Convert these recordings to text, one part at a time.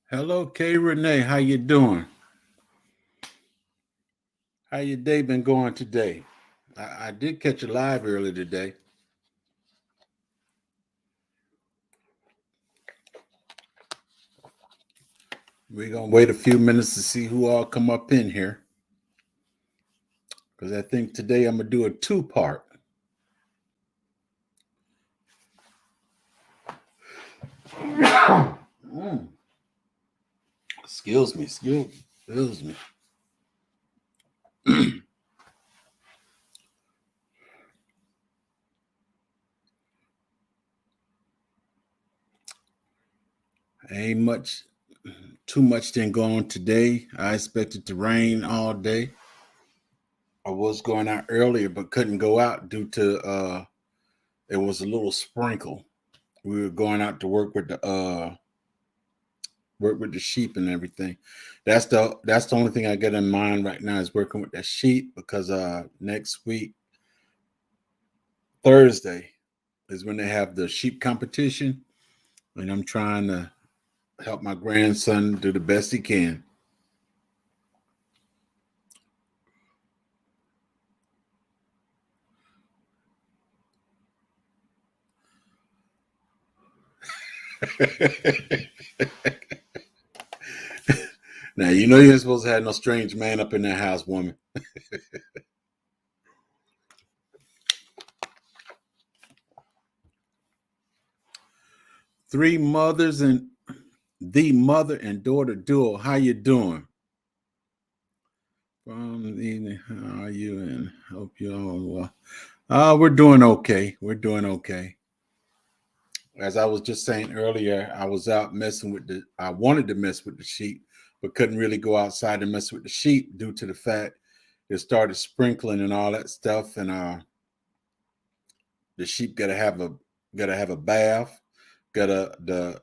Hello, Kay Renee. How you doing? How your day been going today? I did catch you live earlier today. We're gonna wait a few minutes to see who all come up in here because I think today I'm gonna do a two-part. Mm, excuse me. Ain't much, too much didn't go on today. I expected to rain all day. I was going out earlier, but couldn't go out due to it was a little sprinkle. We were going out to work with the sheep and everything. That's the only thing I got in mind right now is working with the sheep because next week Thursday is when they have the sheep competition, and I'm trying to help my grandson do the best he can. Now you know you're supposed to have no strange man up in that house, woman. Three mothers and the mother and daughter duo. How you doing? From the evening, how are you? And hope you all well. We're doing okay. We're doing okay. As I was just saying earlier, I was out messing with I wanted to mess with the sheep, but couldn't really go outside and mess with the sheep due to the fact it started sprinkling and all that stuff. And the sheep gotta have a bath, the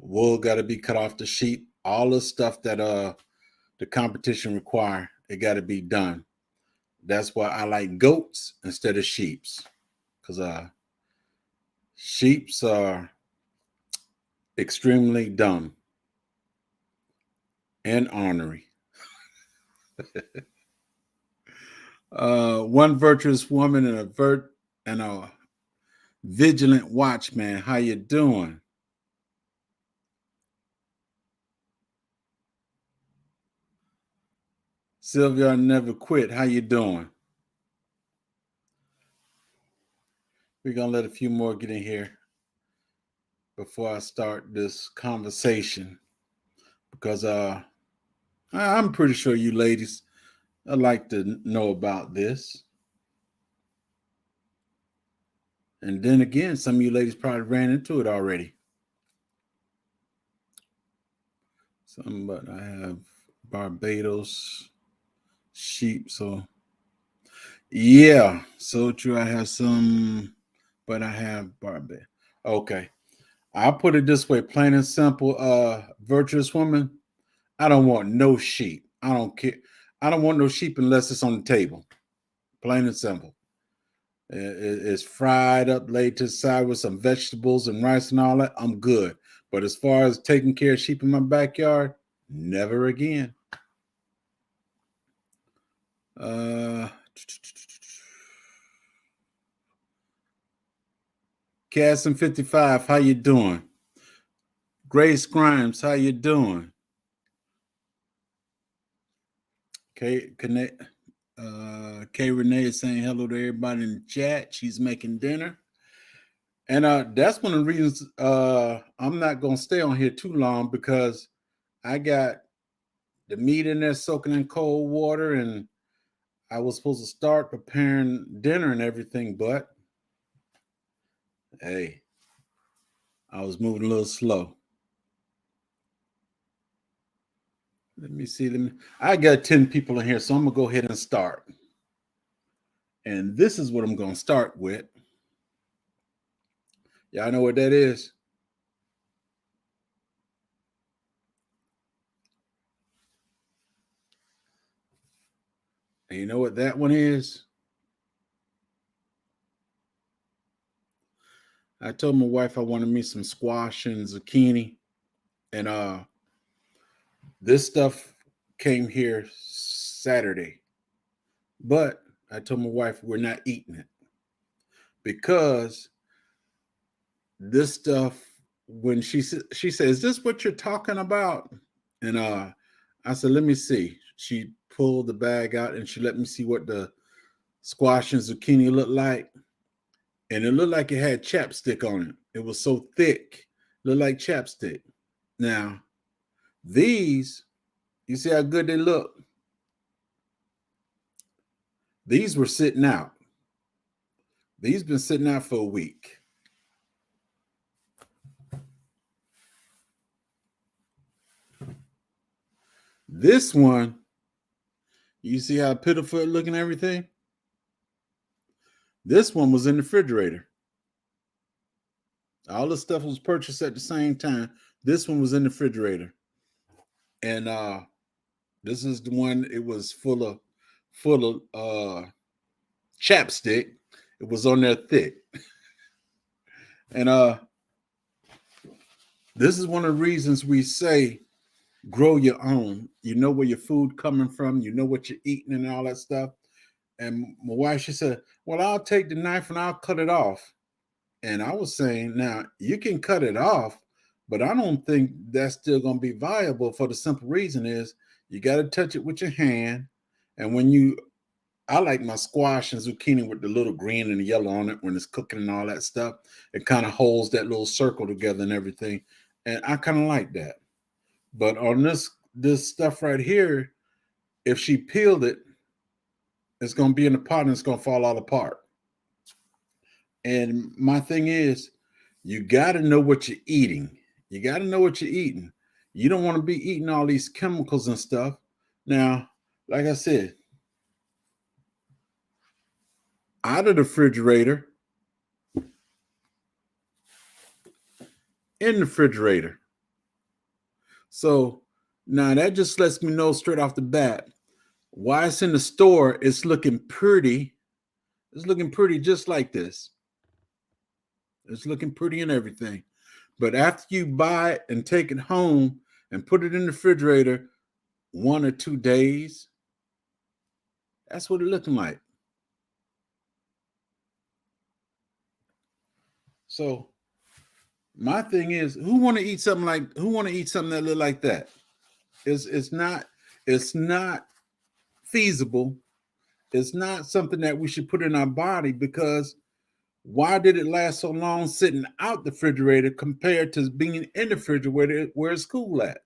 wool gotta be cut off the sheep, all the stuff that the competition require, it gotta be done. That's why I like goats instead of sheeps. Because sheeps are extremely dumb and ornery. One virtuous woman and a vigilant watchman. How you doing? Sylvia never quit. How you doing? We're gonna let a few more get in here before I start this conversation because I'm pretty sure you ladies would like to know about this. And then again, some of you ladies probably ran into it already. Some, but I have Barbados sheep, so yeah, so true. I have some, but I have Barbados. Okay, I'll put it this way, plain and simple. Virtuous woman, I don't want no sheep. I don't care. I don't want no sheep unless it's on the table. Plain and simple. It's fried up, laid to the side with some vegetables and rice and all that. I'm good. But as far as taking care of sheep in my backyard, never again. Uh, Casson 55, how you doing? Grace Grimes, how you doing? Connect. Kay Renee is saying hello to everybody in the chat. She's making dinner. And that's one of the reasons I'm not gonna stay on here too long because I got the meat in there soaking in cold water, and I was supposed to start preparing dinner and everything, but hey, I was moving a little slow. Let me see. I got 10 people in here, so I'm gonna go ahead and start. And this is what I'm gonna start with. Y'all know what that is? And you know what that one is? I told my wife I wanted me some squash and zucchini, and This stuff came here Saturday, but I told my wife we're not eating it because this stuff. When she says, "Is this what you're talking about?" And I said, "Let me see." She pulled the bag out and she let me see what the squash and zucchini looked like, and it looked like it had chapstick on it. It was so thick, looked like chapstick. Now, these, you see how good they look? These were sitting out. These been sitting out for a week. This one, you see how pitiful it look and everything? This one was in the refrigerator. All the stuff was purchased at the same time. This one was in the refrigerator. And this is the one, it was full of chapstick. It was on there thick. And this is one of the reasons we say grow your own. You know where your food coming from, you know what you're eating and all that stuff. And my wife, she said, "Well, I'll take the knife and I'll cut it off." And I was saying, now you can cut it off, but I don't think that's still going to be viable for the simple reason is you got to touch it with your hand. And I like my squash and zucchini with the little green and the yellow on it when it's cooking and all that stuff. It kind of holds that little circle together and everything. And I kind of like that. But on this stuff right here, if she peeled it, it's going to be in the pot and it's going to fall all apart. And my thing is, you got to know what you're eating. You got to know what you're eating. You don't want to be eating all these chemicals and stuff. Now, like I said, out of the refrigerator, in the refrigerator. So now that just lets me know straight off the bat why it's in the store. It's looking pretty. It's looking pretty just like this. It's looking pretty and everything. But after you buy it and take it home and put it in the refrigerator 1 or 2 days, that's what it's looking like. So my thing is, who want to eat something that look like that? It's not feasible. It's not something that we should put in our body because why did it last so long sitting out the refrigerator compared to being in the refrigerator where it's cool at?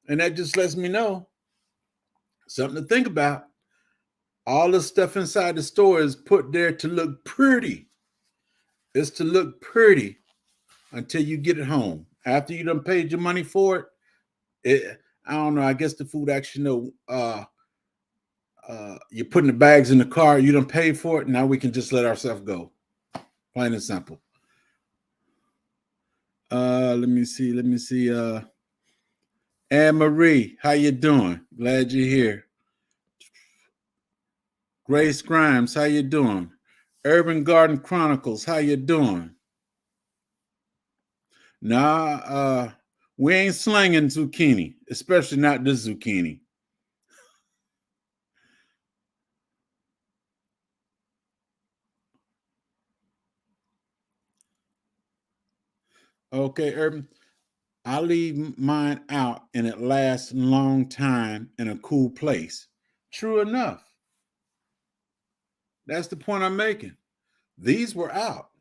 And that just lets me know something to think about. All the stuff inside the store is put there to look pretty. It's to look pretty until you get it home. After you done paid your money for it, I don't know. I guess the food actually know you're putting the bags in the car. You done paid for it. Now we can just let ourselves go. Plain and simple. Let me see. Anne Marie, how you doing? Glad you're here. Grace Grimes, how you doing? Urban Garden Chronicles, how you doing? Nah, we ain't slinging zucchini, especially not this zucchini. Okay, Urban, I leave mine out and it lasts a long time in a cool place. True enough. That's the point I'm making. These were out.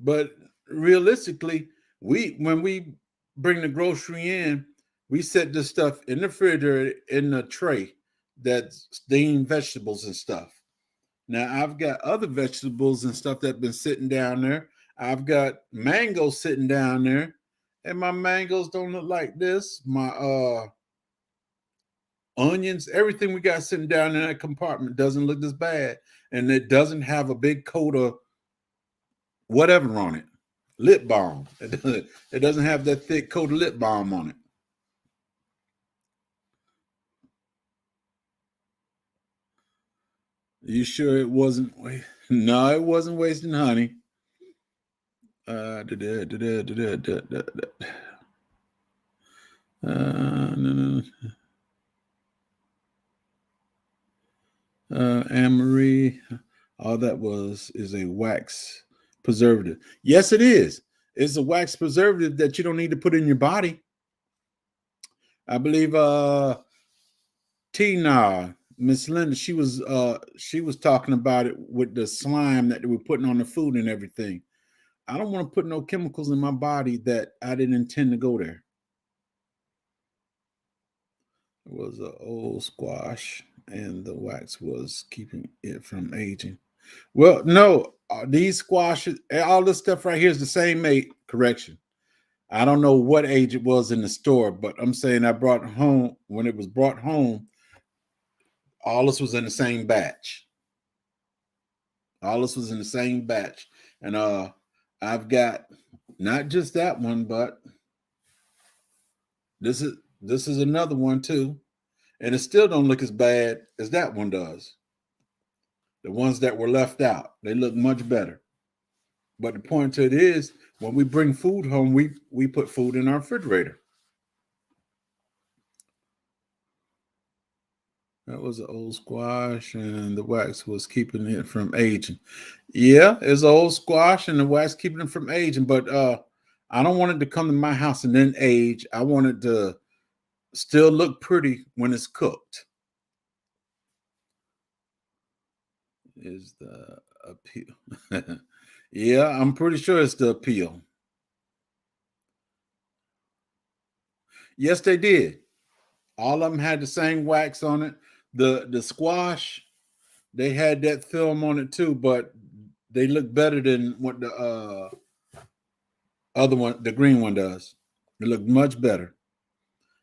But realistically, when we bring the grocery in, we set this stuff in the refrigerator in a tray that's steamed vegetables and stuff. Now I've got other vegetables and stuff that been sitting down there. I've got mangoes sitting down there, and my mangoes don't look like this. My onions, everything we got sitting down in that compartment doesn't look this bad, and it doesn't have a big coat of whatever on it. Lip balm. It doesn't have that thick coat of lip balm on it. You sure it wasn't? No, it wasn't wasting honey. No. Anne-Marie, all that is a wax preservative. Yes, it is. It's a wax preservative that you don't need to put in your body. I believe Tina, Miss Linda, she was talking about it with the slime that they were putting on the food and everything. I don't want to put no chemicals in my body that I didn't intend to go there. It was an old squash, and the wax was keeping it from aging. Well, no, these squashes, all this stuff right here is the same age. Correction. I don't know what age it was in the store, but I'm saying I brought home when it was brought home. All this was in the same batch. All this was in the same batch, and I've got not just that one, but this is another one too, and it still don't look as bad as that one does. The ones that were left out, they look much better. But the point to it is, when we bring food home, we put food in our refrigerator. That was an old squash, and the wax was keeping it from aging. Yeah, it's an old squash, and the wax keeping it from aging. But I don't want it to come to my house and then age. I want it to still look pretty when it's cooked. Is the appeal? Yeah, I'm pretty sure it's the appeal. Yes, they did. All of them had the same wax on it. The squash, they had that film on it too, but they look better than what the other one, the green one, does. It looked much better.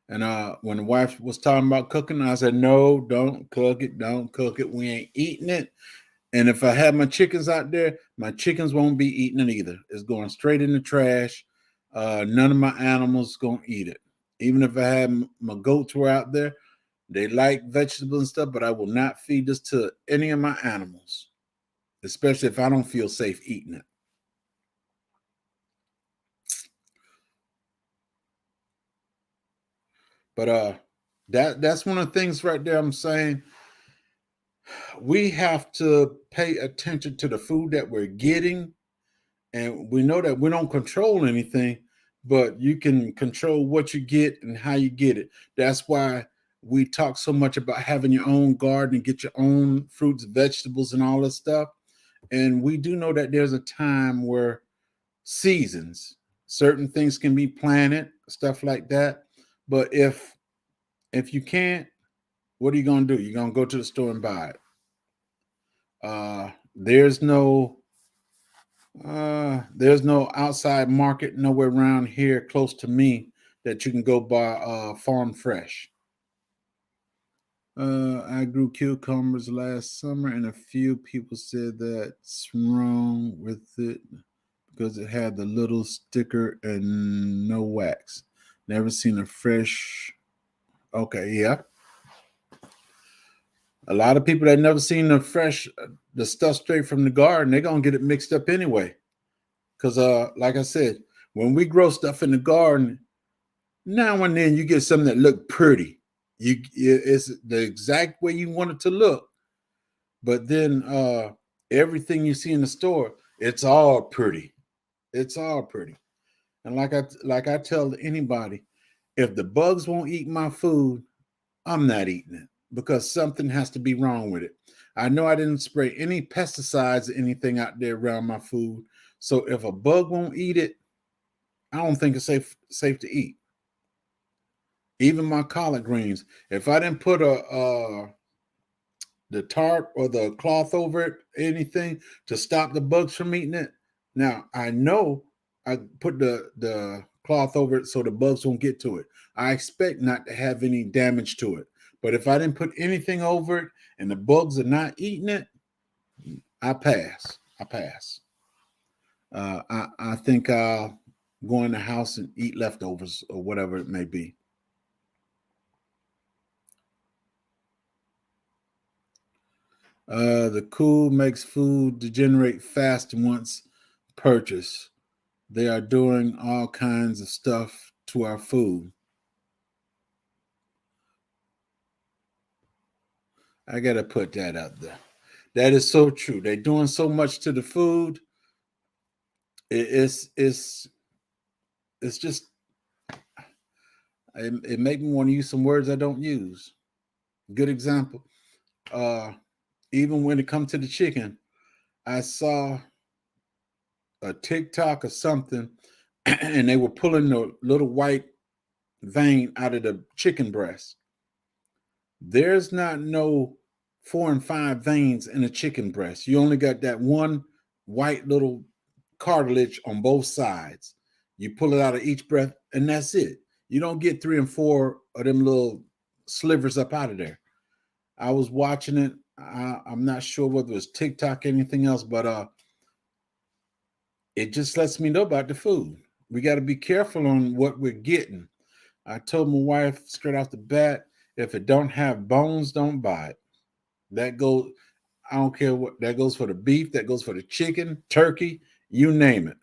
And when the wife was talking about cooking, I said, "No, don't cook it. Don't cook it. We ain't eating it. And if I have my chickens out there, my chickens won't be eating it either. It's going straight in the trash. None of my animals gonna eat it. Even if I had my goats were out there, they like vegetables and stuff, but I will not feed this to any of my animals, especially if I don't feel safe eating it." But that's one of the things right there. I'm saying we have to pay attention to the food that we're getting, and we know that we don't control anything, but you can control what you get and how you get it. That's why we talk so much about having your own garden and get your own fruits, vegetables, and all this stuff. And we do know that there's a time where seasons, certain things can be planted, stuff like that. But if you can't, what are you gonna do? You're gonna go to the store and buy it. There's no outside market nowhere around here close to me that you can go buy farm fresh. I grew cucumbers last summer, and a few people said that's wrong with it because it had the little sticker and no wax. Never seen a fresh. Okay, yeah. A lot of people that never seen the stuff straight from the garden, they're gonna get it mixed up anyway. Cause like I said, when we grow stuff in the garden, now and then you get something that look pretty. It's the exact way you want it to look, but then everything you see in the store, it's all pretty. It's all pretty. And like I tell anybody, if the bugs won't eat my food, I'm not eating it because something has to be wrong with it. I know I didn't spray any pesticides or anything out there around my food. So if a bug won't eat it, I don't think it's safe to eat. Even my collard greens, if I didn't put the tarp or the cloth over it, anything to stop the bugs from eating it. Now I know I put the cloth over it so the bugs won't get to it. I expect not to have any damage to it. But if I didn't put anything over it and the bugs are not eating it, I pass. I pass. I think I'll go in the house and eat leftovers or whatever it may be. The cool makes food degenerate fast once purchased. They are doing all kinds of stuff to our food. I gotta put that out there. That is so true. They're doing so much to the food. It, it's just it make me want to use some words I don't use. Good example. Uh, Even when it comes to the chicken, I saw a TikTok or something, and they were pulling the little white vein out of the chicken breast. There's not no 4 and 5 veins in a chicken breast. You only got that one white little cartilage on both sides. You pull it out of each breast, and that's it. You don't get 3 and 4 of them little slivers up out of there. I was watching it. I'm not sure whether it was TikTok or anything else, but it just lets me know about the food. We got to be careful on what we're getting. I told my wife straight off the bat, if it don't have bones, don't buy it. That goes, I don't care what, that goes for the beef, that goes for the chicken, turkey, you name it.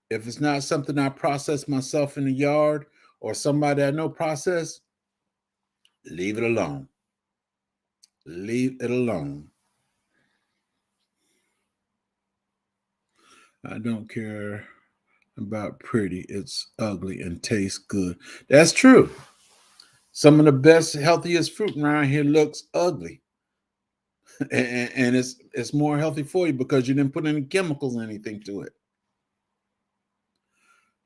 If it's not something I process myself in the yard or somebody I know process, leave it alone. Leave it alone. I don't care about pretty. It's ugly and tastes good. That's true. Some of the best, healthiest fruit around here looks ugly. And it's more healthy for you because you didn't put any chemicals or anything to it.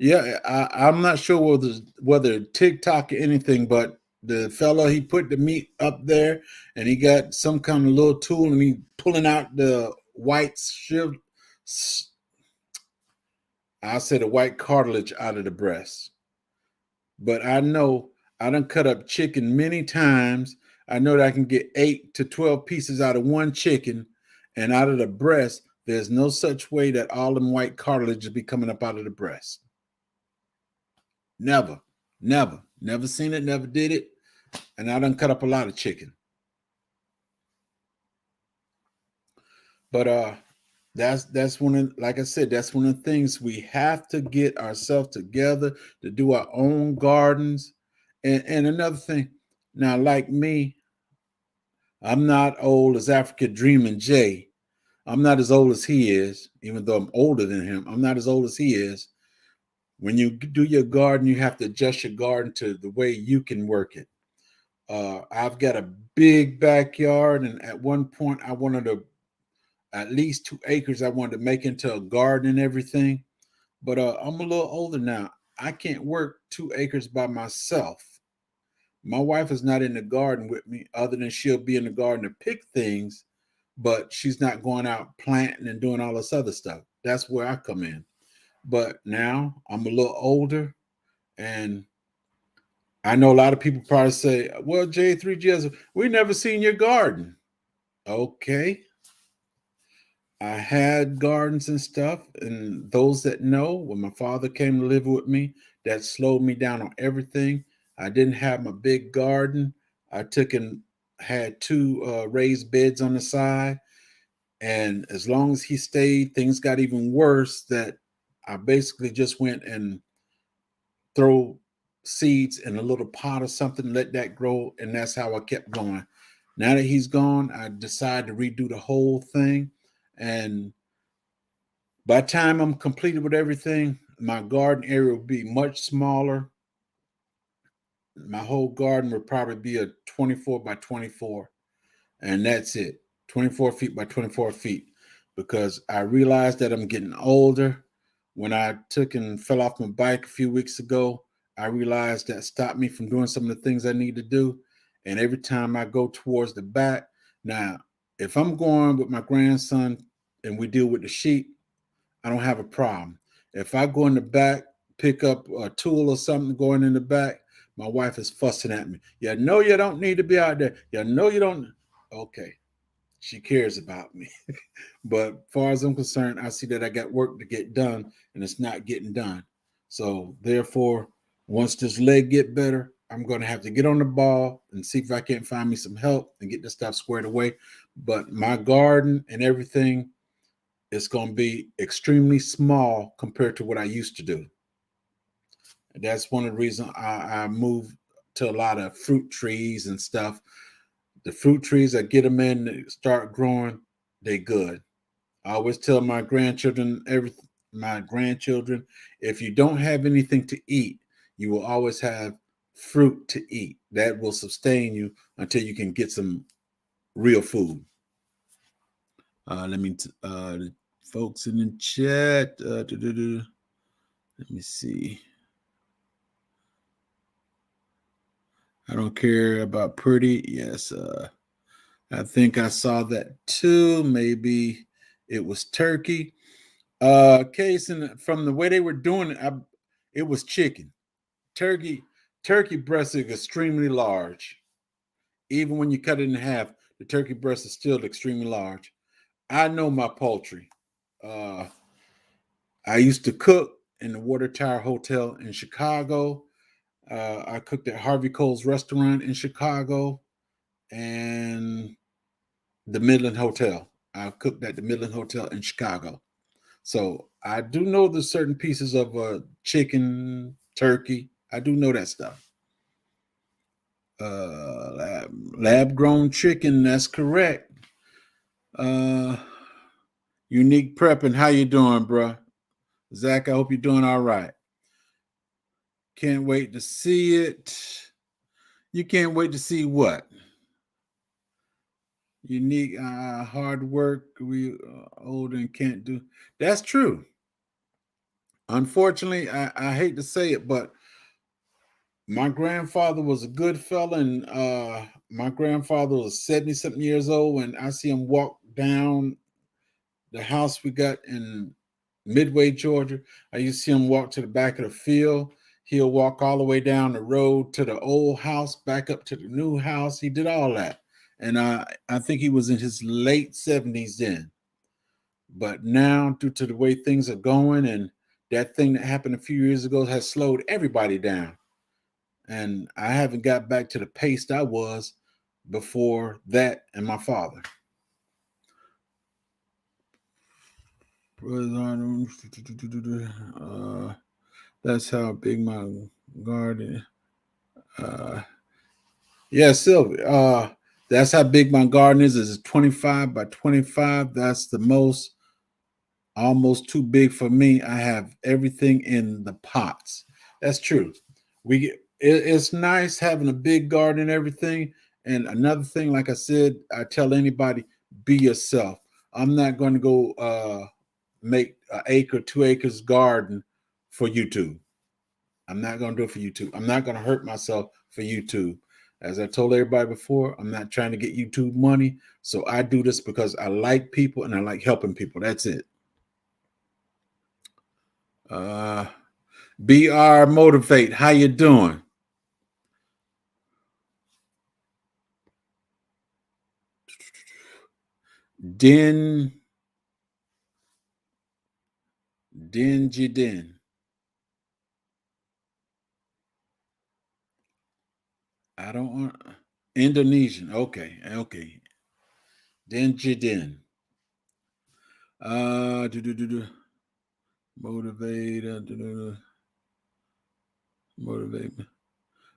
Yeah, I'm not sure whether TikTok or anything, but the fellow, he put the meat up there and he got some kind of little tool and he pulling out the white shield. I said the white cartilage out of the breast. But I know I done cut up chicken many times. I know that I can get 8 to 12 pieces out of one chicken, and out of the breast, there's no such way that all them white cartilages be coming up out of the breast. Never, never seen it, never did it. And I done cut up a lot of chicken. But that's one of, like I said, that's one of the things we have to get ourselves together to do our own gardens. And another thing, now like me, I'm not old as Africa Dreaming Jay. I'm not as old as he is, even though I'm older than him. I'm not as old as he is. When you do your garden, you have to adjust your garden to the way you can work it. I've got a big backyard, and at one point, I wanted to at least 2 acres. I wanted to make into a garden and everything. But I'm a little older now. I can't work 2 acres by myself. My wife is not in the garden with me, other than she'll be in the garden to pick things, but she's not going out planting and doing all this other stuff. That's where I come in. But now I'm a little older, and I know a lot of people probably say, well, J3GS, we never seen your garden. Okay. I had gardens and stuff, and those that know, when my father came to live with me, that slowed me down on everything. I didn't have my big garden. I took and had 2 raised beds on the side, and as long as he stayed, things got even worse. That I basically just went and throw seeds in a little pot or something, let that grow, and that's how I kept going. Now that he's gone, I decided to redo the whole thing, and by the time I'm completed with everything, my garden area will be much smaller. My whole garden would probably be a 24 by 24, and that's it. 24 feet by 24 feet. Because I realized that I'm getting older. When I took and fell off my bike a few weeks ago, I realized that stopped me from doing some of the things I need to do. And every time I go towards the back, now, if I'm going with my grandson and we deal with the sheep, I don't have a problem. If I go in the back, pick up a tool or something going in the back, my wife is fussing at me. You know you don't need to be out there. You know you don't. Okay, she cares about me. But as far as I'm concerned, I see that I got work to get done, and it's not getting done. So therefore, once this leg get better, I'm going to have to get on the ball and see if I can't find me some help and get this stuff squared away. But my garden and everything, it's going to be extremely small compared to what I used to do. And that's one of the reasons I moved to a lot of fruit trees and stuff. The fruit trees, I get them in, they start growing, they good. I always tell my grandchildren, if you don't have anything to eat, you will always have fruit to eat. That will sustain you until you can get some real food. The folks in the chat. Let me see. I don't care about pretty. Yes, I think I saw that too. Maybe it was turkey. Case and from the way they were doing it, it was chicken. Turkey, turkey breast is extremely large. Even when you cut it in half, the turkey breast is still extremely large. I know my poultry. Uh, I used to cook in the Water Tower Hotel in Chicago. I cooked at Harvey Cole's restaurant in Chicago and the Midland Hotel. I cooked at the Midland Hotel in Chicago. So I do know the certain pieces of chicken, turkey. I do know that stuff. Lab grown chicken. That's correct. Uh, Unique prepping. How you doing, bro? Zach, I hope you're doing all right. Can't wait to see it. You can't wait to see what? Unique, hard work. We older and can't do. That's true. Unfortunately, I hate to say it, but my grandfather was a good fella, and my grandfather was 70 something years old. When I see him walk down the house we got in Midway, Georgia, I used to see him walk to the back of the field. He'll walk all the way down the road to the old house, back up to the new house. He did all that. And I think he was in his late 70s then. But now, due to the way things are going, and that thing that happened a few years ago has slowed everybody down. And I haven't got back to the pace I was before that and my father. That's how big my garden. Yeah, Sylvia. That's how big my garden is. It's 25 by 25. That's the most, almost too big for me. I have everything in the pots. That's true. It's nice having a big garden and everything. And another thing, like I said, I tell anybody, be yourself. I'm not going to go make an acre, 2 acres garden for YouTube. I'm not going to do it for YouTube. I'm not going to hurt myself for YouTube. As I told everybody before, I'm not trying to get YouTube money. So I do this because I like people and I like helping people. That's it. BR Motivate, how you doing? Jidin. I don't want Indonesian. Okay. Jidin. Motivate. Motivate.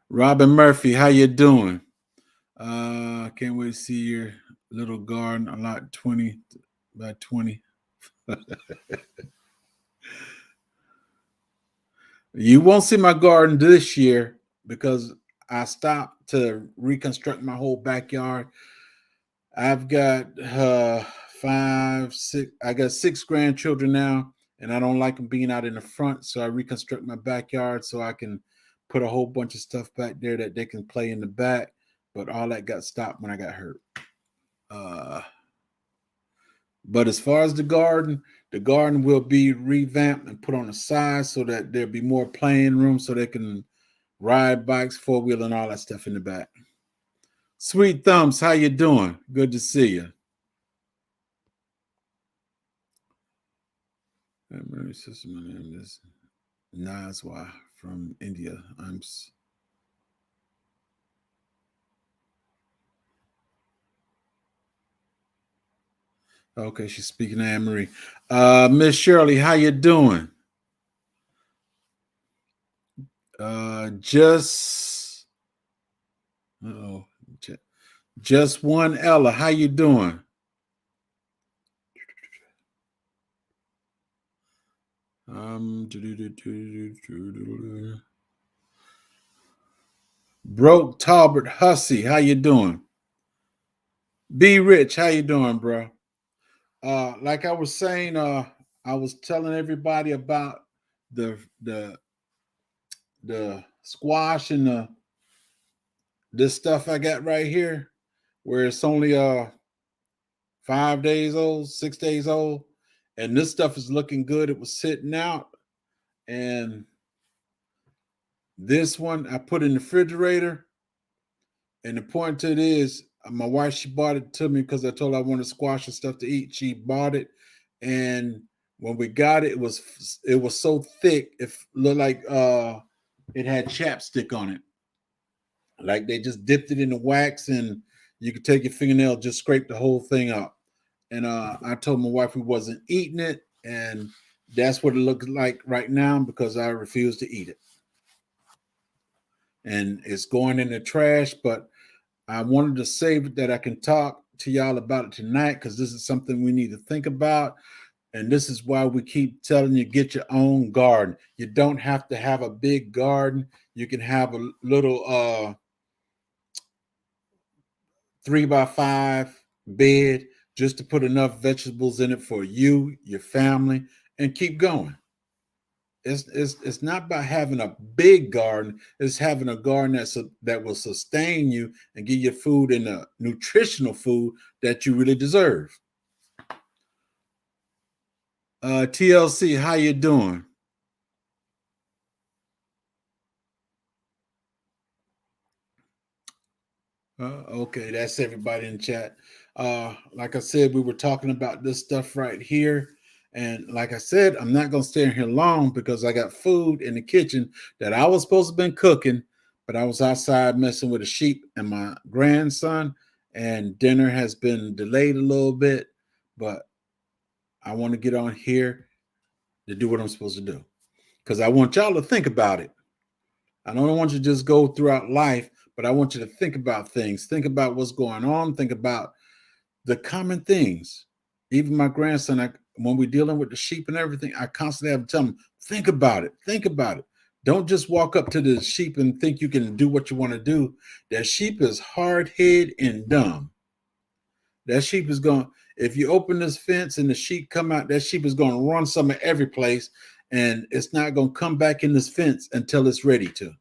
Robin Murphy, how you doing? Can't wait to see your little garden. A lot 20 by 20. You won't see my garden this year because I stopped to reconstruct my whole backyard. I've got five, six. I got 6 grandchildren now, and I don't like them being out in the front. So I reconstruct my backyard so I can put a whole bunch of stuff back there that they can play in the back. But all that got stopped when I got hurt. But as far as the garden will be revamped and put on the side so that there'll be more playing room so they can ride bikes, 4-wheel, and all that stuff in the back. Sweet Thumbs, how you doing? Good to see you. My name is Nazwa from India. Okay, she's speaking to Anne Marie. Miss Shirley, how you doing? Just Just one Ella. How you doing? Broke Talbert Hussey. How you doing? Be Rich. How you doing, bro? Like I was saying, I was telling everybody about the the the squash and the this stuff I got right here, where it's only 5 days old, 6 days old, and this stuff is looking good. It was sitting out, and this one I put in the refrigerator. And the point to it is, my wife, she bought it to me because I told her I wanted squash and stuff to eat. She bought it, and when we got it, it was so thick, it looked like it had chapstick on it. Like they just dipped it in the wax, and you could take your fingernail, just scrape the whole thing up. And I told my wife we wasn't eating it, and that's what it looks like right now because I refuse to eat it. And it's going in the trash, but I wanted to save it that I can talk to y'all about it tonight because this is something we need to think about. And this is why we keep telling you get your own garden. You don't have to have a big garden. You can have a little 3x5 bed just to put enough vegetables in it for you, your family, and keep going. It's not about having a big garden. It's having a garden that will sustain you and give you food and a nutritional food that you really deserve. TLC, how you doing? Okay, that's everybody in chat. Like I said, we were talking about this stuff right here. And like I said, I'm not going to stay in here long because I got food in the kitchen that I was supposed to have been cooking, but I was outside messing with the sheep and my grandson, and dinner has been delayed a little bit. But I want to get on here to do what I'm supposed to do because I want y'all to think about it. I don't want you to just go throughout life, but I want you to think about things. Think about what's going on. Think about the common things. Even my grandson, when we're dealing with the sheep and everything, I constantly have to tell him, think about it. Think about it. Don't just walk up to the sheep and think you can do what you want to do. That sheep is hard-headed and dumb. That sheep is going, if you open this fence and the sheep come out, that sheep is going to run some of every place, and it's not going to come back in this fence until it's ready to.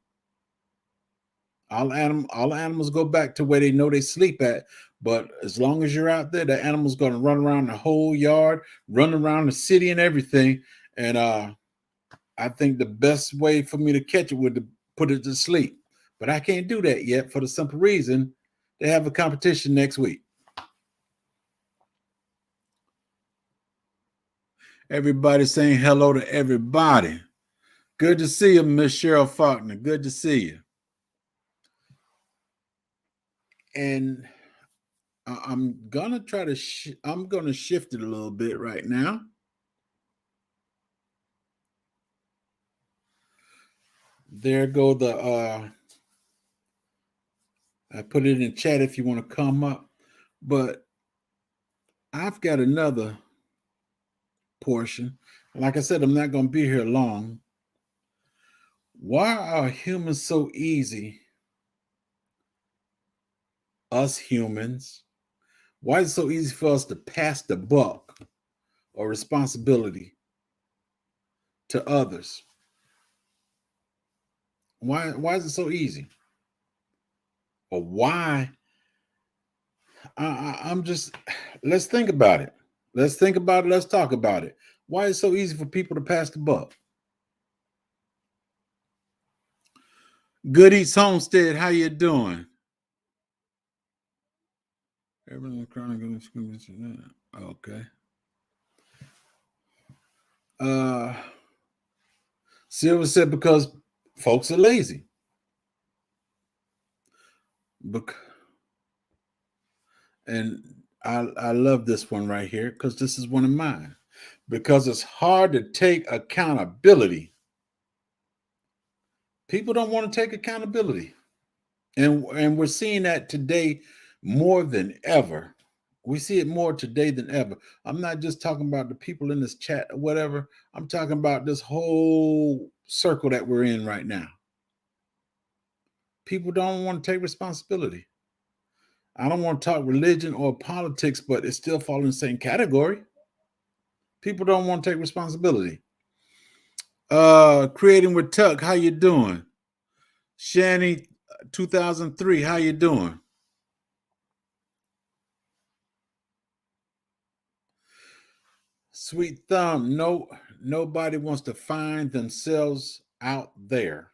All animals go back to where they know they sleep at. But as long as you're out there, the animal's going to run around the whole yard, run around the city and everything. And I think the best way for me to catch it would to put it to sleep. But I can't do that yet for the simple reason they have a competition next week. Everybody saying hello to everybody. Good to see you, Miss Cheryl Faulkner. Good to see you. And I'm gonna try to I'm gonna shift it a little bit right now. There go the I put it in chat if you want to come up. But I've got another portion. Like I said, I'm not gonna be here long. Why are humans so easy? Us humans. Why is it so easy for us to pass the buck or responsibility to others? Why is it so easy? Or why? I'm just, let's think about it. Let's think about it. Let's talk about it. Why is it so easy for people to pass the buck? Good Eats Homestead, how you doing? Okay. Silver said because folks are lazy. And I love this one right here because this is one of mine. Because it's hard to take accountability. People don't want to take accountability. And we're seeing that today more than ever. We see it more today than ever. I'm not just talking about the people in this chat or whatever. I'm talking about this whole circle that we're in right now. People don't want to take responsibility. I don't want to talk religion or politics, but it still falls in the same category. People don't want to take responsibility. Creating with Tuck, how you doing? Shani 2003, how you doing? Sweet Thumb, no, nobody wants to find themselves out there.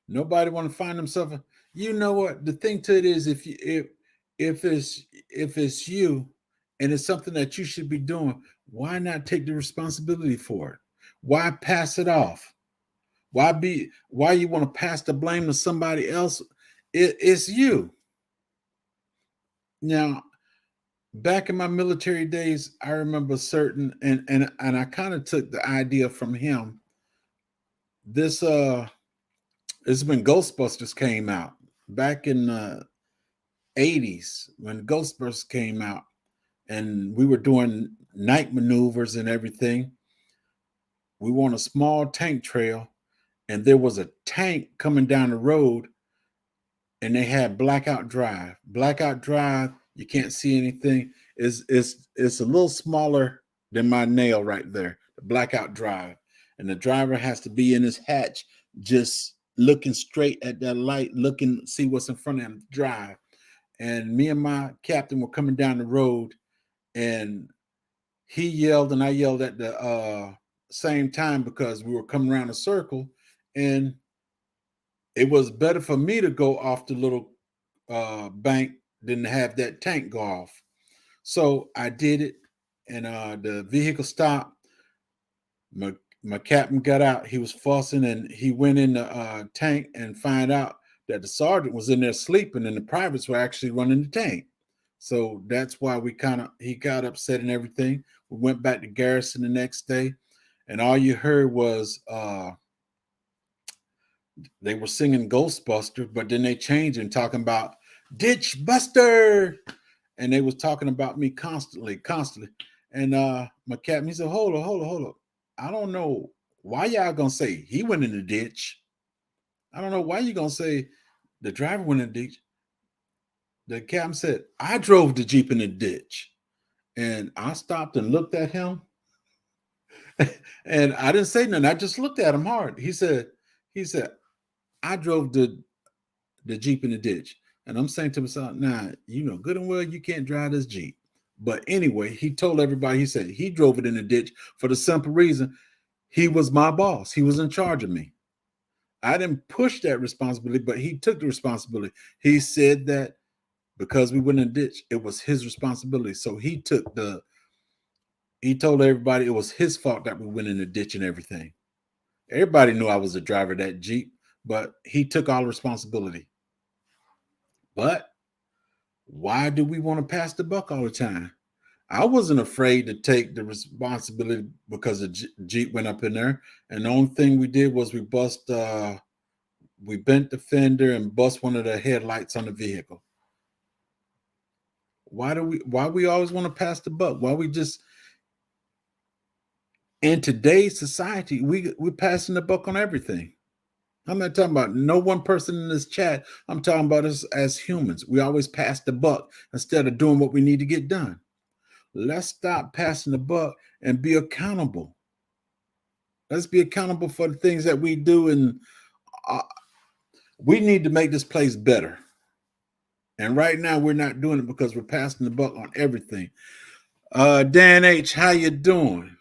Nobody want to find themselves. You know what? The thing to it is, if it's you, and it's something that you should be doing, why not take the responsibility for it? Why pass it off? Why you want to pass the blame to somebody else? It's you. Now, back in my military days, I remember certain, and I kind of took the idea from him. This it's when Ghostbusters came out back in the 80s, when Ghostbusters came out, and we were doing night maneuvers and everything. We were on a small tank trail, and there was a tank coming down the road, and they had blackout drive. Blackout drive, you can't see anything. It's a little smaller than my nail right there. The blackout drive, and the driver has to be in his hatch, just looking straight at that light, looking see what's in front of him. Drive, and me and my captain were coming down the road, and he yelled and I yelled at the same time because we were coming around a circle, and it was better for me to go off the little bank than to have that tank go off. So I did it, and the vehicle stopped. My captain got out. He was fussing, and he went in the tank and find out that the sergeant was in there sleeping, and the privates were actually running the tank. So that's why he got upset and everything. We went back to garrison the next day, and all you heard was they were singing Ghostbusters, but then they changed and talking about Ditch Buster, and they was talking about me constantly. And my captain, he said, hold on. I don't know why y'all gonna say he went in the ditch. I don't know why you gonna say the driver went in the ditch. The captain said, I drove the Jeep in the ditch. And I stopped and looked at him. And I didn't say nothing. I just looked at him hard. He said, I drove the Jeep in the ditch. And I'm saying to myself, nah, you know good and well you can't drive this Jeep. But anyway, he told everybody, he said he drove it in the ditch for the simple reason he was my boss. He was in charge of me. I didn't push that responsibility, but he took the responsibility. He said that because we went in the ditch, it was his responsibility. So he told everybody it was his fault that we went in the ditch and everything. Everybody knew I was the driver of that Jeep, but he took all responsibility. But why do we want to pass the buck all the time? I wasn't afraid to take the responsibility because the Jeep went up in there, and the only thing we did was we bent the fender and bust one of the headlights on the vehicle. Why we always want to pass the buck? Why we just in today's society we're passing the buck on everything. I'm not talking about no one person in this chat. I'm talking about us as humans. We always pass the buck instead of doing what we need to get done. Let's stop passing the buck and be accountable. Let's be accountable for the things that we do, and uh, we need to make this place better. And right now, we're not doing it because we're passing the buck on everything. Dan H, how you doing?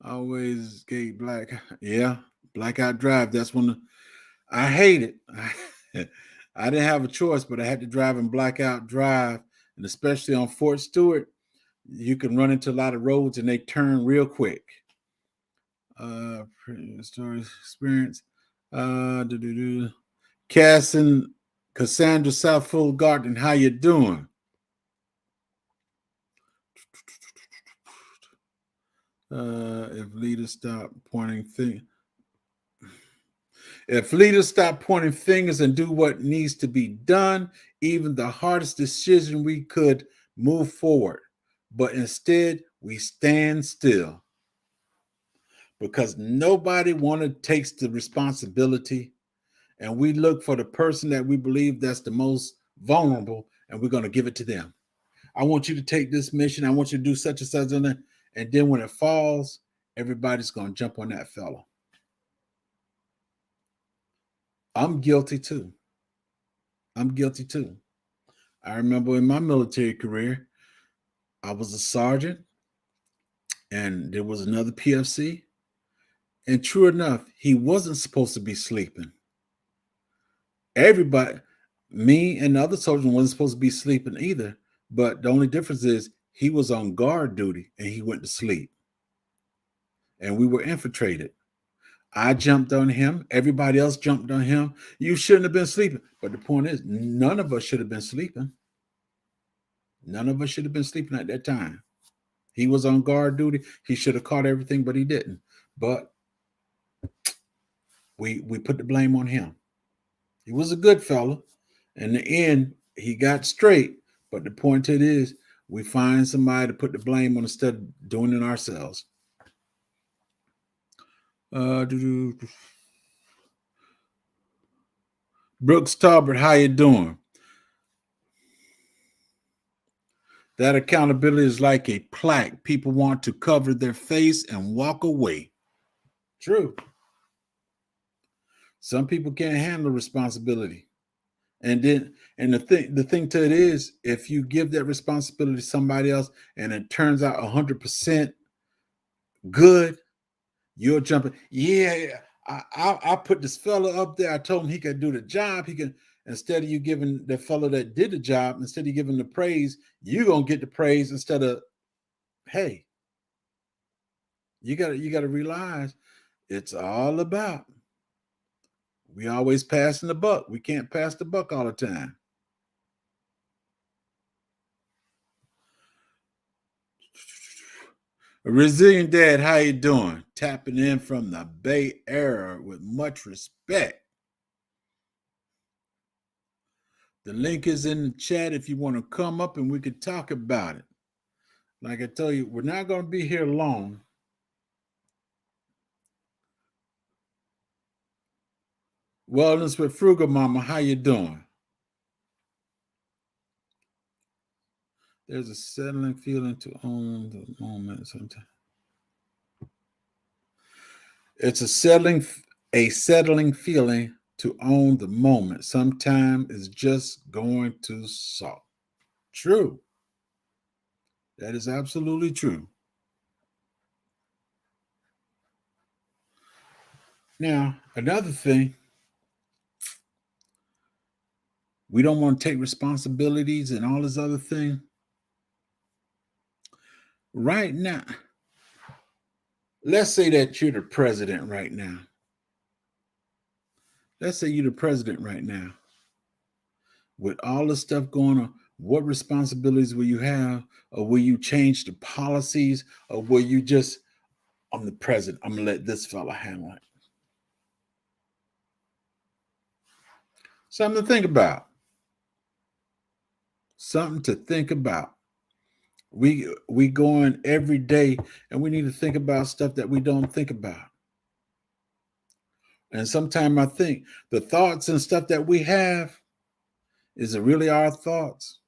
Always gate black. Yeah, blackout drive. That's when I hate it. I didn't have a choice, but I had to drive in blackout drive, and especially on Fort Stewart, you can run into a lot of roads and they turn real quick. Story experience. Cass and Cassandra Southfield Garden, how you doing? If leaders stop pointing things. If leaders stop pointing fingers and do what needs to be done, even the hardest decision we could move forward. But instead, we stand still because nobody takes the responsibility, and we look for the person that we believe that's the most vulnerable, and we're going to give it to them. I want you to take this mission. I want you to do such and such, and then when it falls, everybody's going to jump on that fellow. I'm guilty too. I remember in my military career, I was a sergeant, and there was another PFC. And true enough, he wasn't supposed to be sleeping. Everybody, me and the other soldiers wasn't supposed to be sleeping either. But the only difference is he was on guard duty and he went to sleep. And we were infiltrated. I jumped on him. Everybody else jumped on him. You shouldn't have been sleeping. But the point is, none of us should have been sleeping. None of us should have been sleeping at that time. He was on guard duty. He should have caught everything, but he didn't. But we put the blame on him. He was a good fella. In the end, he got straight. But the point to it is, we find somebody to put the blame on instead of doing it ourselves. Brooks Talbert, how you doing? That accountability is like a plaque. People want to cover their face and walk away. True. Some people can't handle responsibility. And the thing to it is, if you give that responsibility to somebody else and it turns out 100% good, you'll jump in. Yeah, I put this fella up there. I told him he could do the job. He can, instead of you giving the fellow that did the job, instead of giving the praise, you're gonna get the praise instead of, hey, you gotta realize it's all about, we always passing the buck. We can't pass the buck all the time. A Resilient Dad, how you doing? Tapping in from the Bay Area with much respect. The link is in the chat if you want to come up and we could talk about it. Like I tell you, we're not going to be here long. Wellness with Frugal Mama, how you doing? There's a settling feeling to own the moment sometimes. It's a settling feeling to own the moment. Sometimes it's just going too soft. True. That is absolutely true. Now, another thing, we don't want to take responsibilities and all this other thing. Right now, let's say that you're the president right now. Let's say you're the president right now. With all the stuff going on, what responsibilities will you have? Or will you change the policies? Or will you just, I'm the president, I'm going to let this fella handle it? Something to think about. Something to think about. We going every day and we need to think about stuff that we don't think about. And sometimes I think the thoughts and stuff that we have, is it really our thoughts?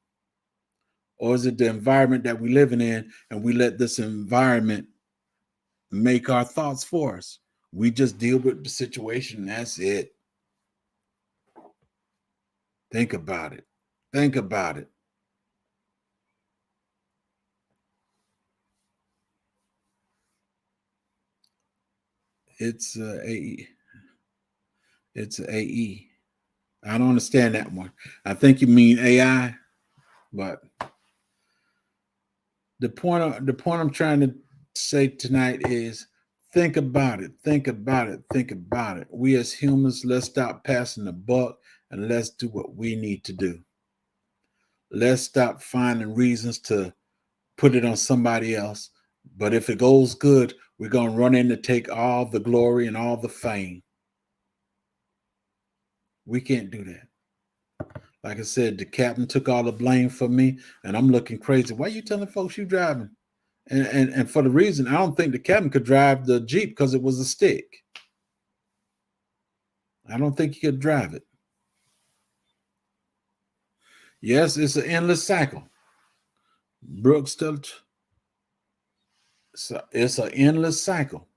Or is it the environment that we're living in and we let this environment make our thoughts for us? We just deal with the situation. That's it. Think about it. Think about it. It's AE. It's AE. I don't understand that one. I think you mean AI, but the point I'm trying to say tonight is think about it. Think about it. Think about it. We as humans, let's stop passing the buck and let's do what we need to do. Let's stop finding reasons to put it on somebody else. But if it goes good, we're going to run in to take all the glory and all the fame. We can't do that. Like I said, the captain took all the blame for me, and I'm looking crazy. Why are you telling folks you driving? And for the reason, I don't think the captain could drive the Jeep because it was a stick. I don't think he could drive it. Yes, it's an endless cycle. Brooks, it's an endless cycle.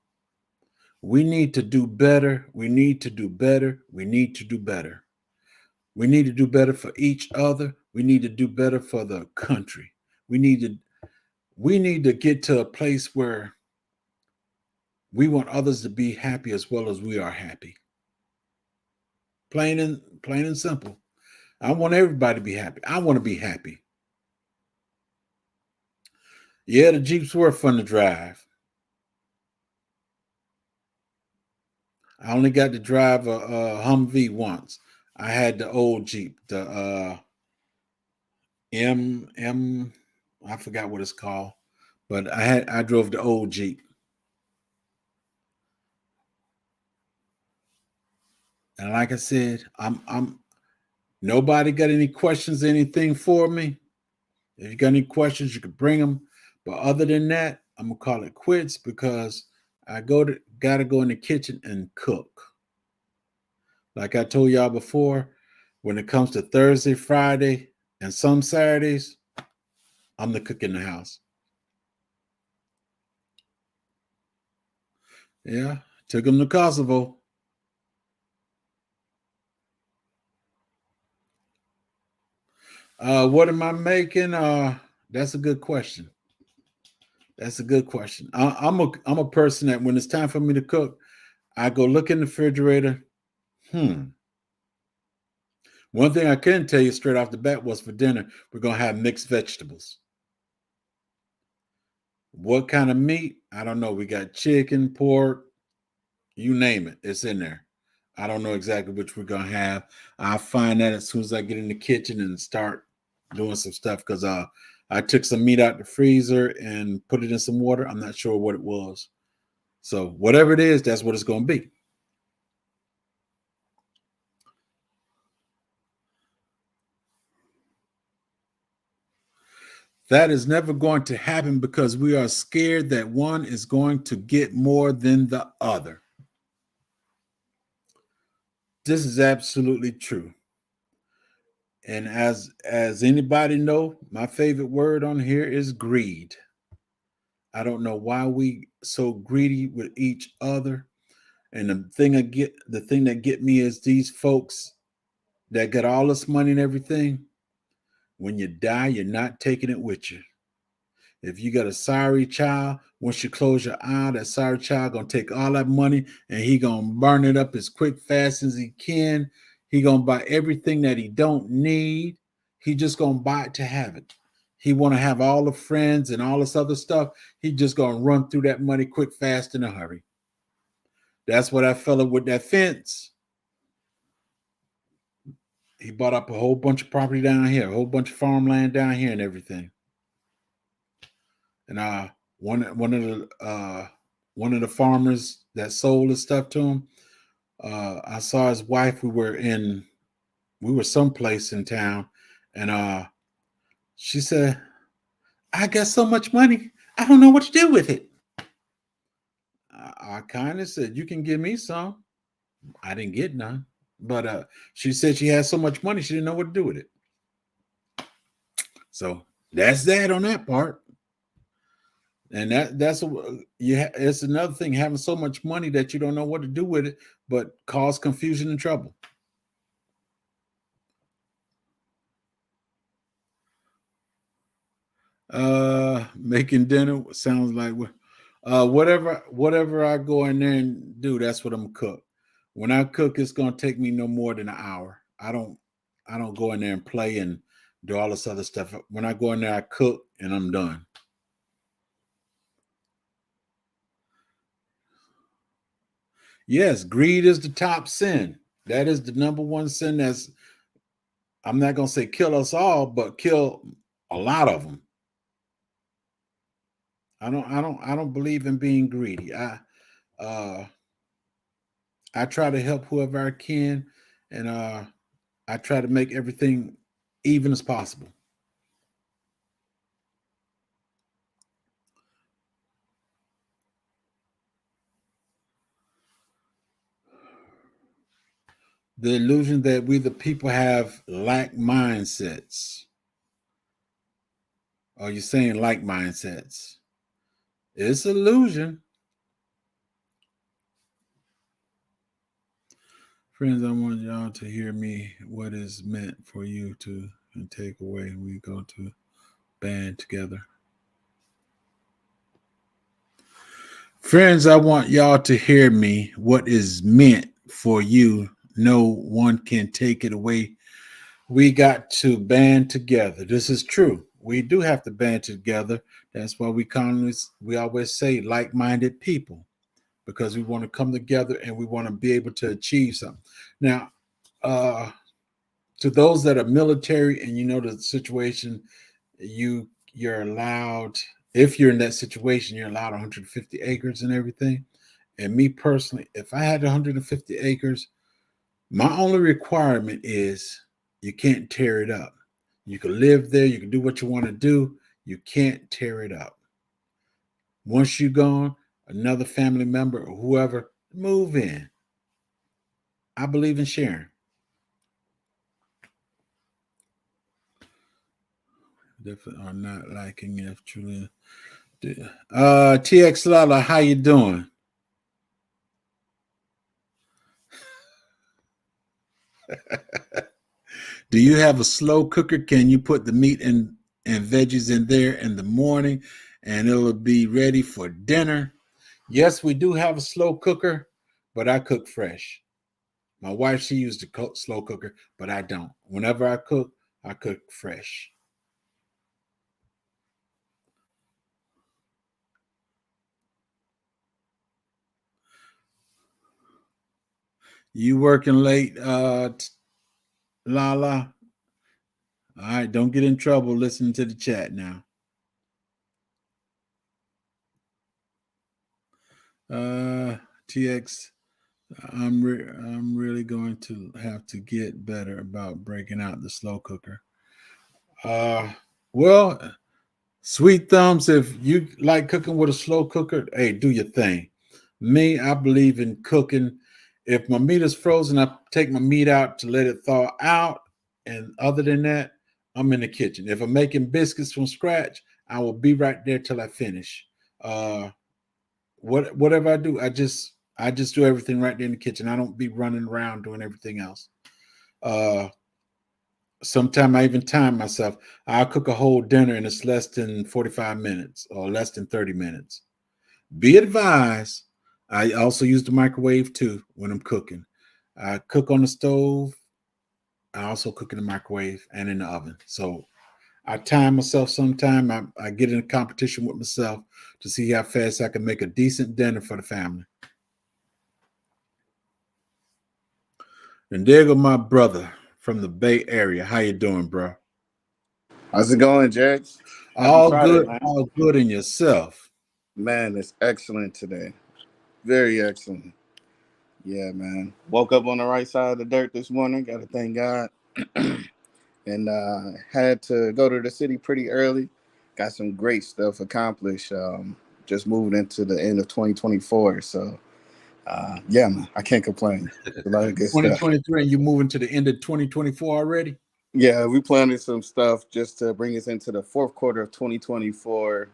We need to do better. We need to do better. We need to do better. We need to do better for each other. We need to do better for the country. We need to get to a place where we want others to be happy as well as we are happy. Plain and simple. I want everybody to be happy. I want to be happy. Yeah, the Jeeps were fun to drive. I only got to drive a Humvee once. I had the old Jeep, the M. I forgot what it's called, but I drove the old Jeep. And like I said, I'm nobody got any questions, anything for me. If you got any questions, you can bring them. But other than that, I'm gonna call it quits because I gotta go in the kitchen and cook. Like I told y'all before, when it comes to Thursday, Friday, and some Saturdays, I'm the cook in the house. Yeah, took them to Kosovo. What am I making? That's a good question. That's a good question. I'm a person that when it's time for me to cook, I go look in the refrigerator. One thing I can tell you straight off the bat was for dinner, we're gonna have mixed vegetables. What kind of meat? I don't know. We got chicken, pork, you name it. It's in there. I don't know exactly which we're gonna have. I'll find that as soon as I get in the kitchen and start doing some stuff because I took some meat out the freezer and put it in some water. I'm not sure what it was. So whatever it is, that's what it's gonna be. That is never going to happen because we are scared that one is going to get more than the other. This is absolutely true. And as anybody know, my favorite word on here is greed. I don't know why we so greedy with each other. And the thing that get me is these folks that got all this money and everything. When you die, you're not taking it with you. If you got a sorry child, once you close your eye, that sorry child gonna take all that money and he gonna burn it up as quick, fast as he can. He gonna buy everything that he don't need. He just gonna buy it to have it. He wanna have all the friends and all this other stuff. He just gonna run through that money quick, fast, in a hurry. That's what that fella with that fence. He bought up a whole bunch of property down here, a whole bunch of farmland down here, and everything. And one of the farmers that sold his stuff to him, I saw his wife. We were someplace in town, and she said, "I got so much money, I don't know what to do with it." I kind of said, "You can give me some." I didn't get none, but she said she had so much money she didn't know what to do with it. So that's that on that part. And it's another thing having so much money that you don't know what to do with it, but cause confusion and trouble. Making dinner sounds like whatever I go in there and do, that's what I'm gonna cook. When I cook, it's gonna take me no more than an hour. I don't go in there and play and do all this other stuff. When I go in there, I cook and I'm done. Yes, greed is the top sin. That is the number one sin that's, I'm not gonna say kill us all, but kill a lot of them. I don't believe in being greedy. Uh I try to help whoever I can, and I try to make everything even as possible. The illusion that we, the people, have lack mindsets. Are you saying like mindsets? It's illusion. Friends, I want y'all to hear me. What is meant for you to take away. We go to band together. Friends, I want y'all to hear me. What is meant for you, no one can take it away. We got to band together. This is true. We do have to band together. That's why we always say like-minded people, because we want to come together and we want to be able to achieve something. Now, to those that are military and you know the situation, you're allowed, if you're in that situation, you're allowed 150 acres and everything. And me personally, if I had 150 acres, my only requirement is you can't tear it up. You can live there, you can do what you want to do. You can't tear it up. Once you're gone, another family member or whoever, move in. I believe in sharing. Definitely are not liking if truly. TX Lala, how you doing? Do you have a slow cooker? Can you put the meat and veggies in there in the morning and it'll be ready for dinner? Yes, we do have a slow cooker, but I cook fresh. My wife, she used a slow cooker, but I don't. Whenever I cook fresh. You working late, Lala? All right, don't get in trouble listening to the chat now. TX, I'm really going to have to get better about breaking out the slow cooker. Well, Sweet Thumbs, if you like cooking with a slow cooker, hey, do your thing. Me, I believe in cooking. If my meat is frozen, I take my meat out to let it thaw out. And other than that, I'm in the kitchen. If I'm making biscuits from scratch, I will be right there till I finish. Whatever I do, I just do everything right there in the kitchen. I don't be running around doing everything else. Sometimes I even time myself. I'll cook a whole dinner and it's less than 45 minutes or less than 30 minutes. Be advised, I also use the microwave too when I'm cooking. I cook on the stove. I also cook in the microwave and in the oven. So I time myself sometime. I get in a competition with myself to see how fast I can make a decent dinner for the family. And there go my brother from the Bay Area. How you doing, bro? How's it going, Jax? All good, all good in yourself. Man, it's excellent today. Very excellent. Yeah, man. Woke up on the right side of the dirt this morning. Got to thank God. And had to go to the city pretty early. Got some great stuff accomplished. Just moving into the end of 2024. So, yeah, man, I can't complain. A lot of good 2023, and you moving to the end of 2024 already? Yeah, we planning some stuff just to bring us into the fourth quarter of 2024.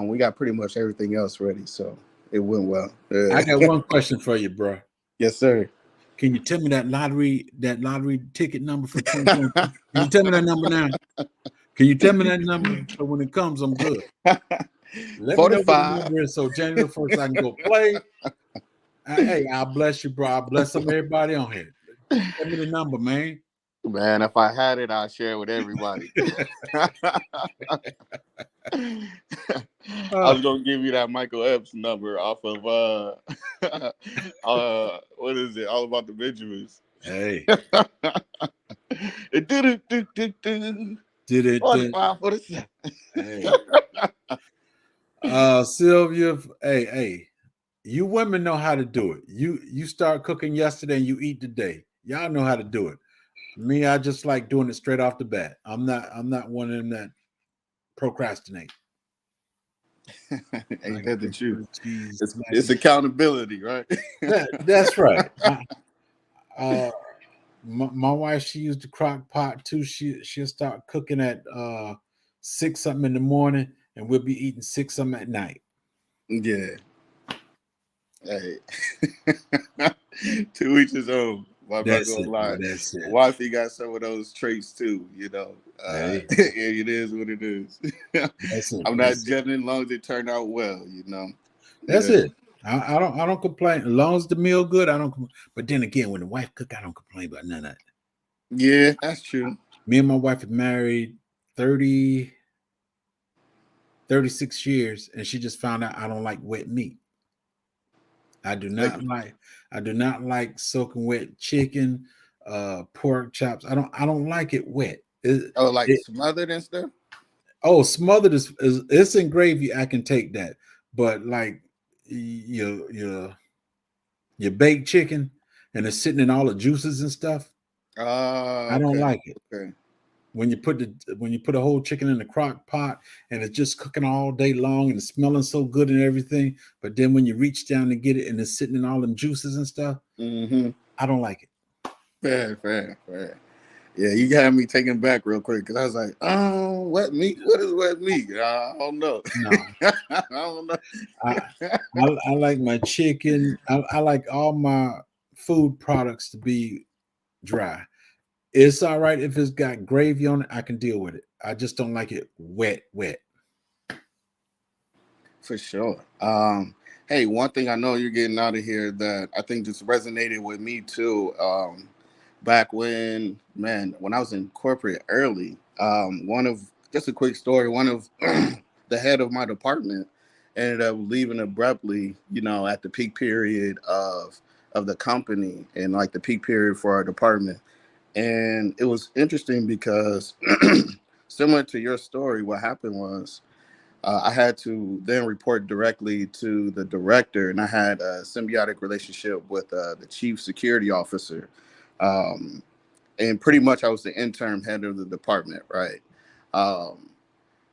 We got pretty much everything else ready, so it went well. I got one question for you, bro. Yes, sir. Can you tell me that lottery ticket number for 2020? Can you tell me that number now? Can you tell me that number so when it comes, I'm good? Let 45. Me know what the number is so January 1st I can go play. Hey, I'll bless you, bro. I'll bless everybody on here. Tell me the number, man. Man, if I had it, I'd share it with everybody. I was gonna give you that Michael Epps number off of what is it? All About the Benjamins. Hey. It did it. 45 for the 7. Hey. Sylvia, hey. You women know how to do it. You start cooking yesterday and you eat today. Y'all know how to do it. Me, I just like doing it straight off the bat. I'm not one of them that procrastinate. Ain't Like that the the truth? grilled cheese, mac It's and accountability, right? that's right. Uh, my wife, she used the crock pot too. She'll start cooking at 6 something in the morning, and we'll be eating 6 something at night. Yeah. Hey. To each his own. I'm not That's gonna it, bro. lie. That's it. Wifey got some of those traits too, you know. Hey, Yeah, it is what it is. that's it. I'm not That's it. judging as long as it turned out well, you know. That's Yeah. it. I don't complain as long as the meal good. I don't. But then again, when the wife cook, I don't complain about none of that. Yeah, that's true. Me and my wife are married 30, 36 years, and she just found out I don't like wet meat. I do Like, not like I do not like soaking wet chicken, pork chops. I don't like it wet. oh, like It smothered and stuff? oh smothered is it's in gravy. I can take that, but like your baked chicken and it's sitting in all the juices and stuff. I don't Okay. like it. Okay. When you put a whole chicken in the crock pot and it's just cooking all day long and it's smelling so good and everything, but then when you reach down and get it and it's sitting in all them juices and stuff, Mm-hmm. I don't like it. Fair. Yeah, you got me taken back real quick because I was like, oh, wet meat? What is wet meat? I don't know. No, I don't know. I I like my chicken. I like all my food products to be dry. It's all right if it's got gravy on it. I can deal with it. I just don't like it wet. For sure. Hey, one thing I know you're getting out of here that I think just resonated with me too. Back when, man, when I was in corporate early, one of just a quick story. One of the head of my department ended up leaving abruptly. You know, at the peak period of the company and like the peak period for our department. And it was interesting because similar to your story, what happened was I had to then report directly to the director, and I had a symbiotic relationship with the chief security officer. Um, and pretty much I was the interim head of the department, right? Um,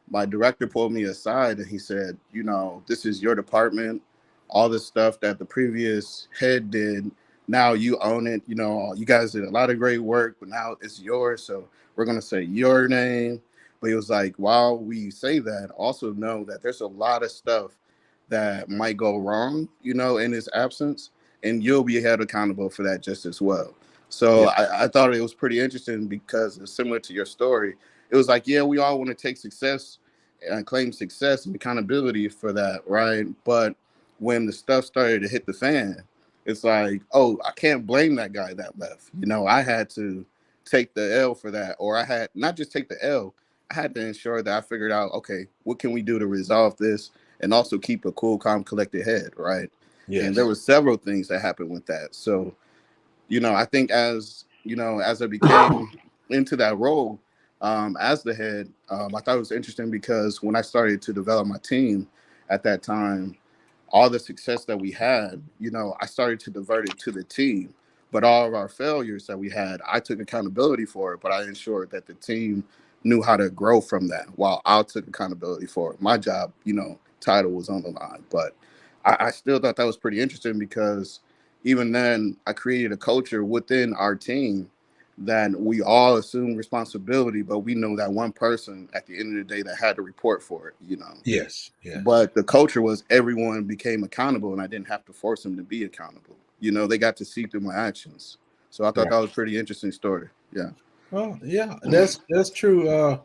my director pulled me aside and he said, you know, this is your department. All the stuff that the previous head did, now you own it. You know, you guys did a lot of great work, but now it's yours. So we're going to say your name. But he was like, while we say that, also know that there's a lot of stuff that might go wrong, you know, in his absence. And you'll be held accountable for that just as well. So Yeah. I thought it was pretty interesting because it's similar to your story. It was like, yeah, we all want to take success and claim success and accountability for that, right? But when the stuff started to hit the fan, it's like, oh, I can't blame that guy that left. You know, I had to take the L for that, or I had not just take the L, I had to ensure that I figured out, okay, what can we do to resolve this and also keep a cool, calm, collected head, right? And there Yes. were several things that happened with that. So you know, I think as you know, as I became into that role as the head, I thought it was interesting because when I started to develop my team at that time, all the success that we had, you know, I started to divert it to the team. But all of our failures that we had, I took accountability for it, but I ensured that the team knew how to grow from that while I took accountability for it. My job, you know, title was on the line. But I still thought that was pretty interesting because even then I created a culture within our team that we all assume responsibility, but we know that one person at the end of the day that had to report for it, you know. Yes. But the culture was everyone became accountable and I didn't have to force them to be accountable. You know, they got to see through my actions. So I thought Right. that was a pretty interesting story. Yeah. Well, yeah, that's true.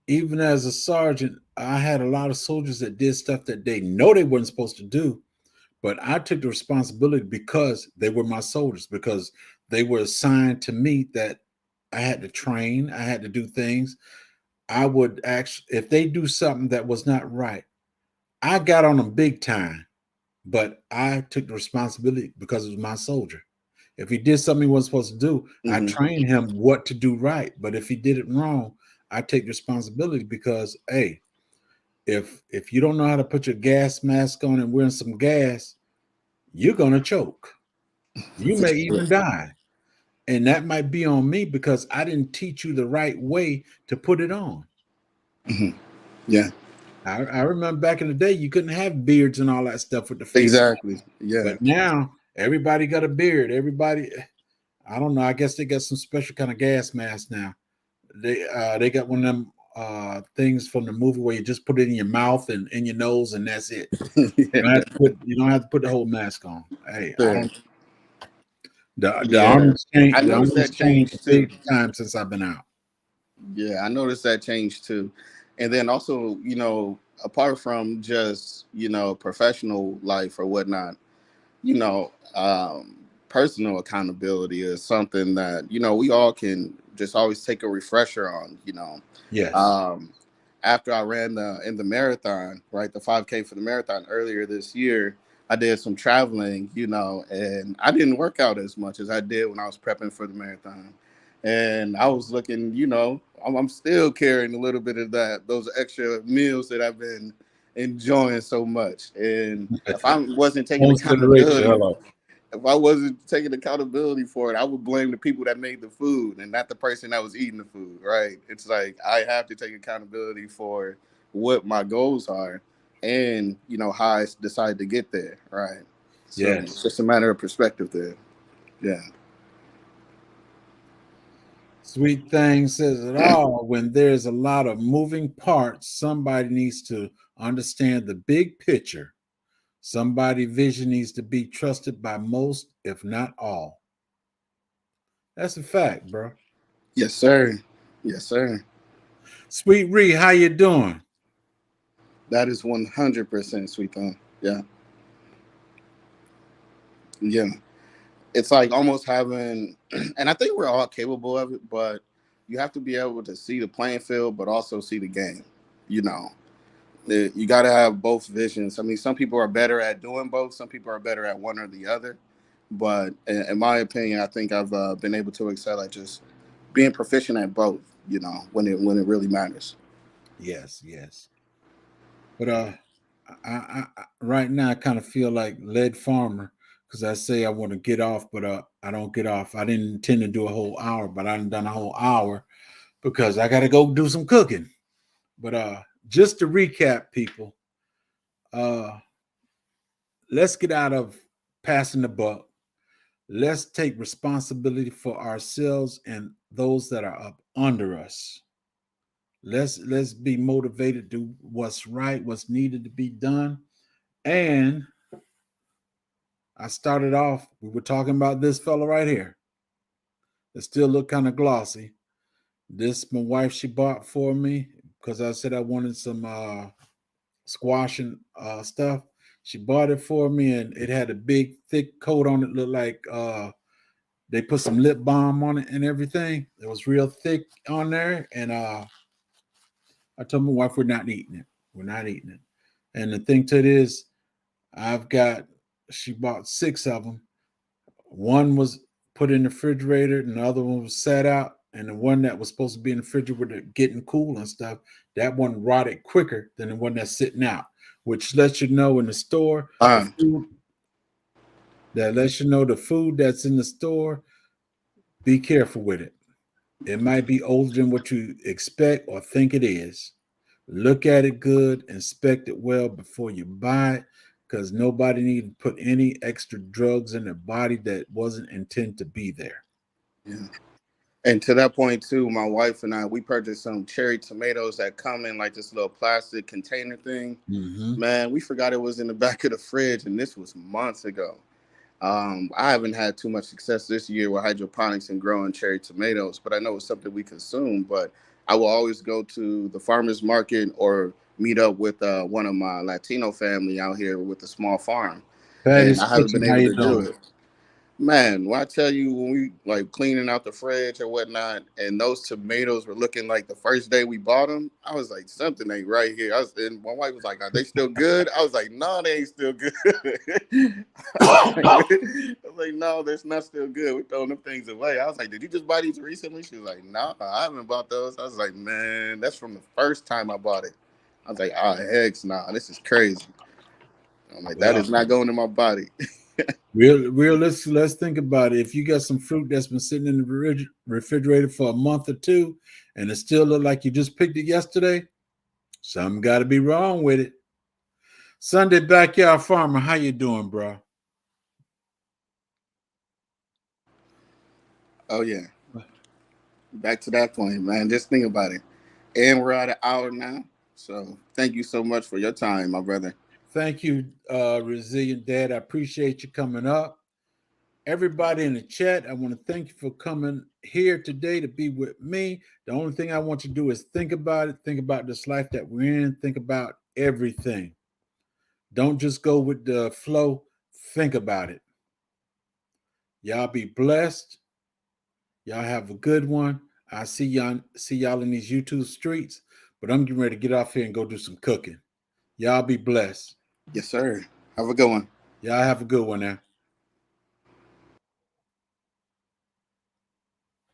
Even as a sergeant, I had a lot of soldiers that did stuff that they know they weren't supposed to do, but I took the responsibility because they were my soldiers, because they were assigned to me that I had to train, I had to do things. I would actually, if they do something that was not right, I got on them big time, but I took the responsibility because it was my soldier. If he did something he wasn't supposed to do, I Hmm. trained him what to do right. But if he did it wrong, I take responsibility because, hey, if you don't know how to put your gas mask on and wearing some gas, you're gonna choke. You For may sure. even die. And that might be on me because I didn't teach you the right way to put it on. Mhm. Yeah, I remember back in the day, you couldn't have beards and all that stuff with the face. exactly. Yeah. But now everybody got a beard. Everybody, I don't know. I guess they got some special kind of gas mask now. They got one of them things from the movie where you just put it in your mouth and in your nose and that's it. Yeah. You don't have to put the whole mask on. Hey, I Yeah. don't. The Yeah. army's I changed. The noticed army's that changed a change too. big time since I've been out. Yeah, I noticed that change too. And then also, apart from just, professional life or whatnot, you know, personal accountability is something that, we all can just always take a refresher on. Yes. Um, After I ran in the marathon, right, the 5K for the marathon earlier this year, I did some traveling, and I didn't work out as much as I did when I was prepping for the marathon. And I was looking, I'm still carrying a little bit of those extra meals that I've been enjoying so much. And if I wasn't taking Consideration. accountability, Hello. if I wasn't taking accountability for it, I would blame the people that made the food and not the person that was eating the food, right? It's like I have to take accountability for what my goals are and, how I decide to get there, right? So it's Yes. just a matter of perspective there. Yeah. Sweet Thing says it all. When there's a lot of moving parts, somebody needs to understand the big picture. Somebody vision needs to be trusted by most, if not all. That's a fact, bro. Yes, sir. Yes, sir. Sweet Ree, how you doing? That is 100% sweet thumb. Yeah. Yeah. It's like almost having, and I think we're all capable of it, but you have to be able to see the playing field, but also see the game. You know, you got to have both visions. I mean, some people are better at doing both. Some people are better at one or the other. But in my opinion, I think I've been able to excel at just being proficient at both. When it really matters. Yes, yes. But right now I kind of feel like lead farmer because I say I want to get off, but I don't get off. I didn't intend to do a whole hour, but I done done a whole hour because I got to go do some cooking. But just to recap, people, uh, let's get out of passing the buck. Let's take responsibility for ourselves and those that are up under us. Let's be motivated to do what's right, what's needed to be done. And I started off, we were talking about this fella right here. It still look kind of glossy. This my wife she bought for me because I said I wanted some squash and stuff. She bought it for me and it had a big thick coat on it, looked like they put some lip balm on it and everything. It was real thick on there. And I told my wife we're not eating it. We're not eating it. And the thing to it is, I've got she bought 6 of them. One was put in the refrigerator, and the other one was sat out. And the one that was supposed to be in the refrigerator getting cool and stuff, that one rotted quicker than the one that's sitting out, which lets you know in the store the Ah, food that lets you know the food that's in the store. Be careful with it. It might be older than what you expect or think it is. Look at it good, inspect it well before you buy it, because nobody needs to put any extra drugs in their body that wasn't intended to be there. yeah. And to that point too, my wife and I we purchased some cherry tomatoes that come in like this little plastic container thing. Mm-hmm. Man, we forgot it was in the back of the fridge, and this was months ago. I haven't had too much success this year with hydroponics and growing cherry tomatoes, but I know it's something we consume. But I will always go to the farmers market or meet up with one of my Latino family out here with a small farm, and Patty's I haven't Kitchen, been how able you to do doing? it. Man, when I tell you when we like cleaning out the fridge or whatnot, and those tomatoes were looking like the first day we bought them, I was like, something ain't right here. And my wife was like, "Are they still good?" I was like, "No, they ain't still good." I was like, "No, that's not still good. We're throwing them things away." I was like, "Did you just buy these recently?" She was like, "No, I haven't bought those." I was like, "Man, that's from the first time I bought it." I was like, "Oh heck, nah, this is crazy." I'm like, that is not going in my body. Let's think about it. If you got some fruit that's been sitting in the refrigerator for a month or two, and it still look like you just picked it yesterday, something got to be wrong with it. Sunday Backyard Farmer, how you doing, bro? Oh yeah. Back to that point, man. Just think about it. And we're at an hour now. So thank you so much for your time, my brother. Thank you, Resilient Dad. I appreciate you coming up. Everybody in the chat, I want to thank you for coming here today to be with me. The only thing I want you to do is think about it. Think about this life that we're in. Think about everything. Don't just go with the flow. Think about it. Y'all be blessed. Y'all have a good one. I see y'all in these YouTube streets, but I'm getting ready to get off here and go do some cooking. Y'all be blessed. Yes, sir. Have a good one. Y'all have a good one now.